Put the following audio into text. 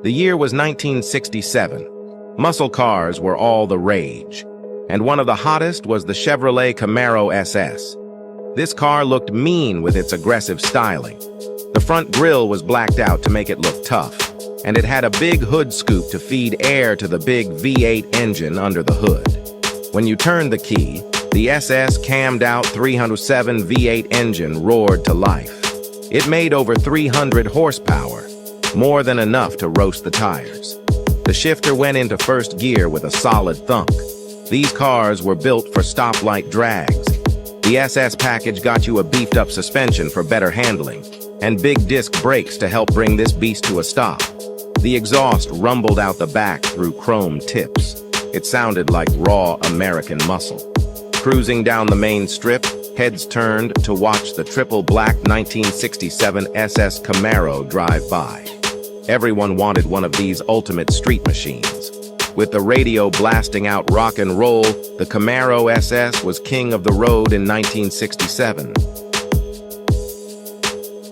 The year was 1967. Muscle cars were all the rage, and one of the hottest was the Chevrolet Camaro SS. This car looked mean with its aggressive styling. The front grille was blacked out to make it look tough, and it had a big hood scoop to feed air to the big V8 engine under the hood. When you turned the key, the SS cammed out 307 V8 engine roared to life. It made over 300 horsepower, more than enough to roast the tires. The shifter went into first gear with a solid thunk. These cars were built for stoplight drags. The SS package got you a beefed-up suspension for better handling, and big disc brakes to help bring this beast to a stop. The exhaust rumbled out the back through chrome tips. It sounded like raw American muscle. Cruising down the main strip, heads turned to watch the triple black 1967 SS Camaro drive by. Everyone wanted one of these ultimate street machines. With the radio blasting out rock and roll, the Camaro SS was king of the road in 1967.